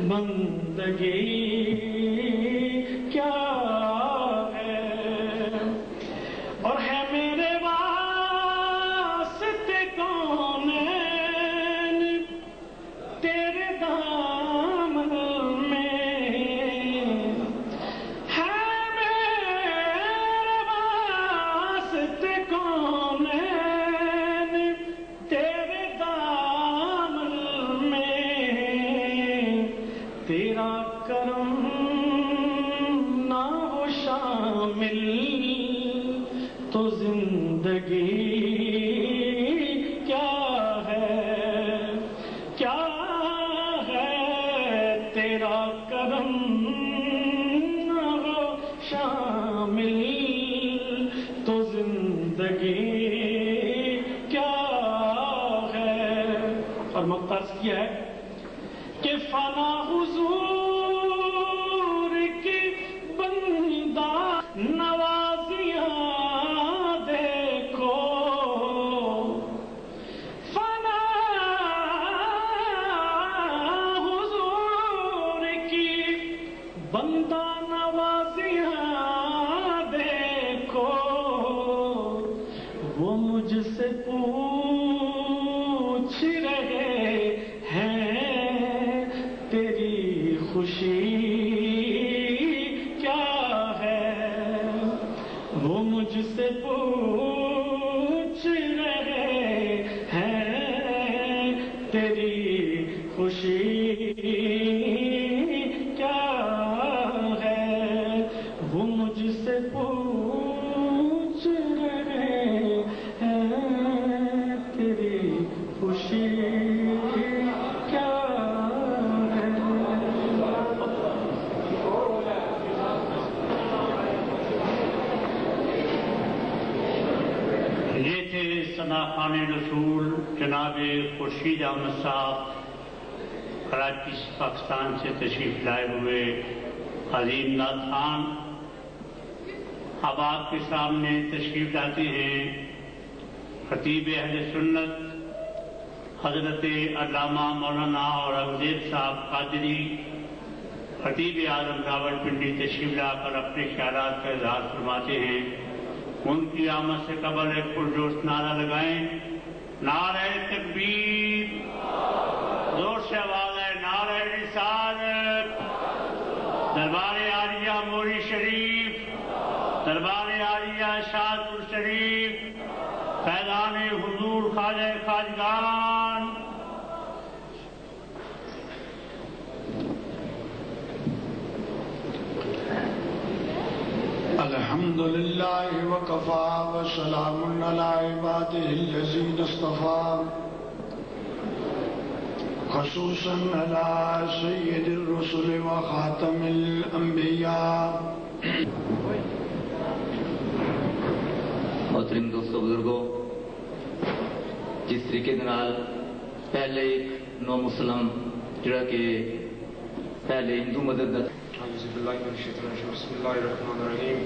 بندگی کیا ہے اور ہے میرے واسطے کونین تیرے دامن میں ہے میرے واسطے کونین تیرے دامن میں تیرا کرم نہ ہو شامل تو زندگی کیا ہے تیرا کرم نہ ہو شامل تو زندگی کیا ہے. اور مقتص کیا ہے کہ فنا حضور کی بندہ نوازیاں دیکھو فنا حضور کی بندہ نوازیاں دیکھو وہ مجھ سے پوچھ رہے ہیں تیری خوشی کیا ہے وہ مجھ سے پوچھ رہے ہیں تیری خوشی کیا ہے وہ مجھ سے پوچھ رہے ہیں تیری خوشی کیا ہے. یہ تھے ثنا خان رسول جناب خورشید احمد صاحب کراچی پاکستان سے تشریف لائے ہوئے عظیم نعت خان. اب آپ کے سامنے تشریف لاتے ہیں خطیب اہل سنت حضرت علامہ مولانا اورنگزیب صاحب قادری خطیب اعظم راولپنڈی تشریف لا کر اپنے خیالات کا اظہار فرماتے ہیں. ان کی آمد سے قبل ایک پرجوش نعرہ لگائیں. نعرہ تکبیر، زور سے آواز ہے. نعرہ رسالت. دربار-e-Aaliya موری شریف، دربار-e-Aaliya شادپور شریف، فیضان حضور خواجہ خواجگان. الحمد للہ وکفا وسلام علی عبادہ الذین اصطفیٰ خصوصاً علی سید الرسل وخاتم الانبیاء. محترم دوستو بزرگوں، جس طریقے نال پہلے ایک نو مسلم جڑا کہ پہلے ہندو مذہب دا Bismillahirrahmanirrahim.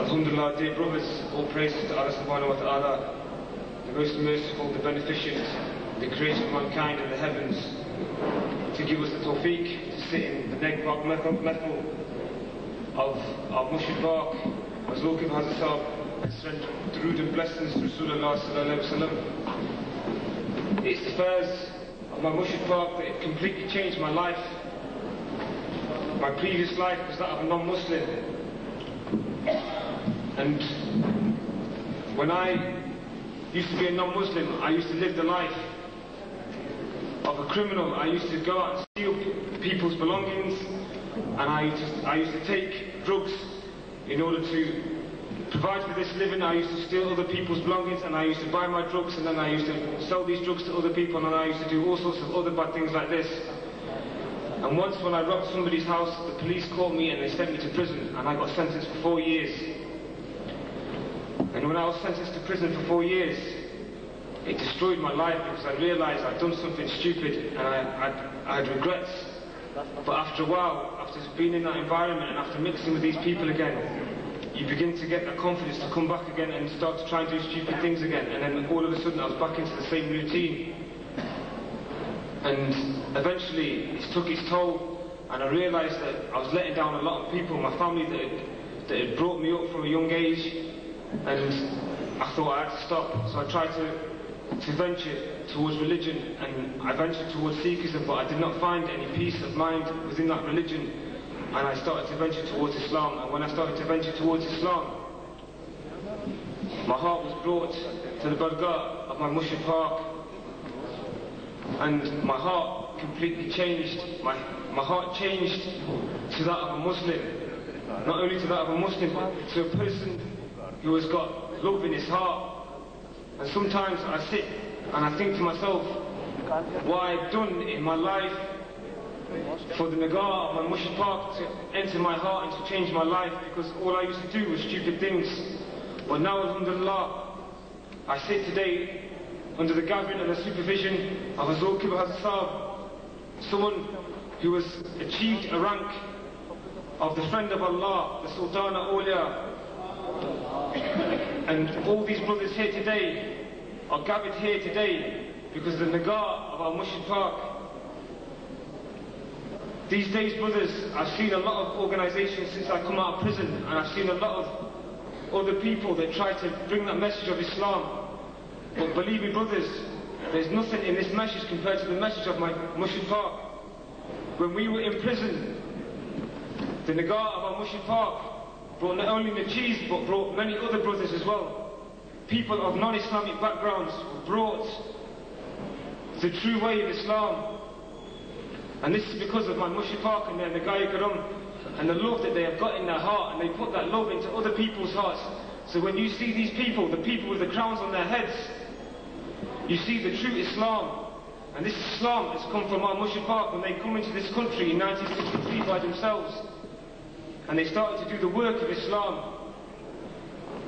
Alhamdulillah, dear brothers, all praises to Allah subhanahu wa ta'ala, the most merciful, the beneficent, the creator of mankind and the heavens, to give us the tawfiq to sit in the neck rock metal of Mushid Bark, as Lord of Hazrat, and send durood and blessings to Rasulullah sallallahu alaihi wasallam. It's the affairs of my Mushid Bark that it completely changed my life. My previous life was that of a non-Muslim, and when I used to be a non-Muslim, I used to live the life of a criminal. I used to go out and steal people's belongings, and I used to take drugs in order to provide for this living. I used to steal other people's belongings, and I used to buy my drugs, and then I used to sell these drugs to other people, and I used to do all sorts of other bad things like this. And once when I robbed somebody's house, the police caught me and they sent me to prison, and I got sentenced for 4 years. And when I was sentenced to prison for 4 years, it destroyed my life because I realized I'd done something stupid and I had regrets. But after a while, after being in that environment and after mixing with these people again, you begin to get that confidence to come back again and start to try and do stupid things again. And then all of a sudden I was back into the same routine. And eventually it took its toll, and I realised that I was letting down a lot of people, my family that had brought me up from a young age, and I thought I had to stop. So I tried to venture towards religion, and I ventured towards Sikhism, but I did not find any peace of mind within that religion, and I started to venture towards Islam. And when I started to venture towards Islam, my heart was brought to the Darbar of my Murshid Park, and my heart completely changed. My heart changed to that of a Muslim. Not only to that of a Muslim, but to a person who has got love in his heart. And sometimes I sit and I think to myself, what I've done in my life for the Nagar of my Murshid Park to enter my heart and to change my life, because all I used to do was stupid things. But now, alhamdulillah, I sit today under the gathering and the supervision of Hazrat, someone who has achieved a rank of the friend of Allah, the Sultan Awliyah. And all these brothers here today are gathered here today because the Nagar of our Murshid Park. These days, brothers, I've seen a lot of organisations since I come out of prison, and I've seen a lot of other people that try to bring that message of Islam. But believe me, brothers, there's nothing in this message compared to the message of my Murshid Park. When we were in prison, the Nagar of our Murshid Park brought not only the cheese, but brought many other brothers as well. People of non-Islamic backgrounds brought the true way of Islam. And this is because of my Murshid Park and their Nagai Karam and the love that they have got in their heart, and they put that love into other people's hearts. So when you see these people, the people with the crowns on their heads, you see the true Islam. And this Islam has come from our Murshid Park when they come into this country in 1963 by themselves. And they started to do the work of Islam.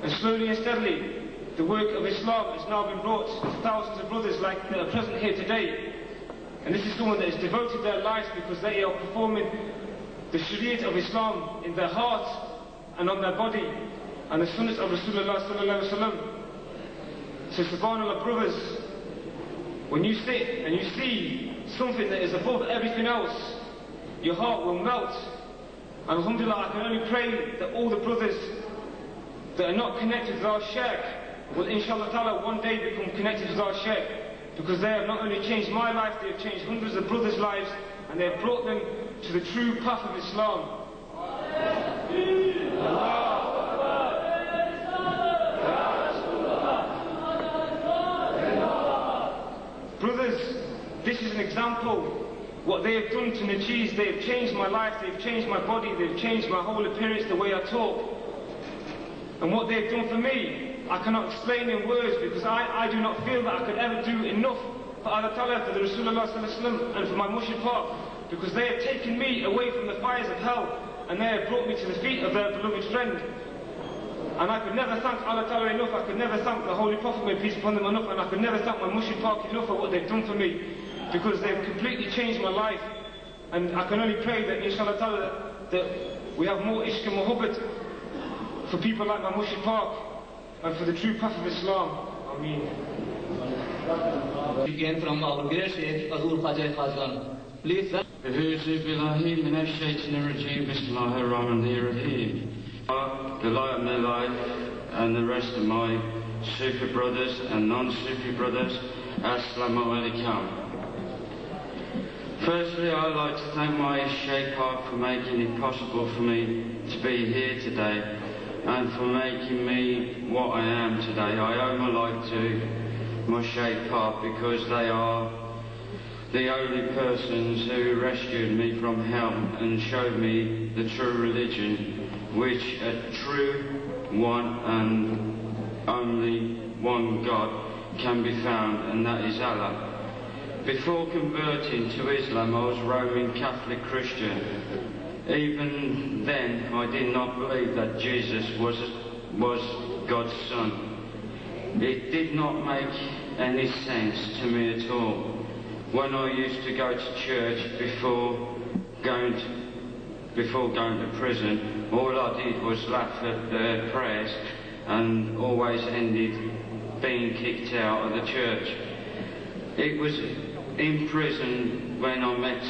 And slowly and steadily, the work of Islam has now been brought to thousands of brothers like that are present here today. And this is someone that has devoted their lives because they are performing the Shariat of Islam in their heart and on their body, and the Sunnah of Rasulullah sallallahu alaihi wasallam. So subhanallah, brothers, when you sit and you see something that is above everything else, your heart will melt. And alhamdulillah, I can only pray that all the brothers that are not connected with our Shaykh will inshallah ta'ala one day become connected with our Shaykh, because they have not only changed my life, they have changed hundreds of brothers' lives, and they have brought them to the true path of Islam. Brothers, this is an example. What they have done to Najeez, they have changed my life, they have changed my body, they have changed my whole appearance, the way I talk. And what they have done for me, I cannot explain in words, because I do not feel that I could ever do enough for Allah Ta'ala, for the Rasulullah Sallallahu Alaihi Wasallam, and for my Murshid Park, because they have taken me away from the fires of hell, and they have brought me to the feet of their beloved friend. And I could never thank Allah Ta'ala enough, I could never thank the Holy Prophet, may peace upon them, enough, and I could never thank my Murshid Park enough for what they've done for me, because they've completely changed my life. And I can only pray that inshallah Ta'ala that we have more ishq and muhabbat for people like my Murshid Park and for the true path of Islam. Ameen. Begin from our great Shaykh, Khwajah Khwaja. Please. The light of my life and the rest of my Sufi brothers and non-Sufi brothers, Assalamu alaikum. Firstly, I'd like to thank my Shaykh for making it possible for me to be here today and for making me what I am today. I owe my life to my Shaykh because they are the only persons who rescued me from hell and showed me the true religion, which a true one and only one God can be found, and that is Allah. Before converting to Islam, I was Roman Catholic Christian. Even then, I did not believe that Jesus was God's Son. It did not make any sense to me at all. When I used to go to church before going to prison, all I did was laugh at their prayers and always ended being kicked out of the church. It was in prison when I met